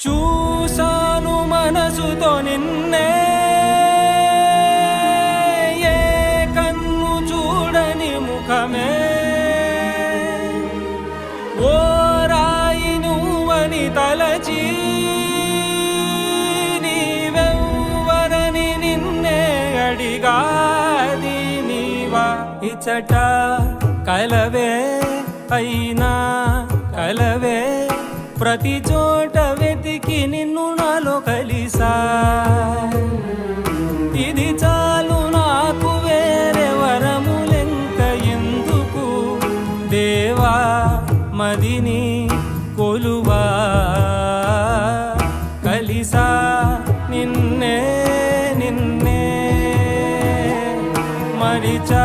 చూసాను మనసుతో నిన్నే, ఏ కన్ను చూడని ముఖమే, ఓ రాయి నువ్వని తలచి నీవెవ్వరని నిన్నే అడిగాది నీవా. ఇచ్చట కలవే అయినా కలవే, ప్రతి చోట వెతికి నిన్ను నాలో కలిసా. ఇది చాలు నాకు, వేరే వరములెంక ఎందుకు దేవా, మదిని కొలువా. కలిసా నిన్నే నిన్నే మరిచా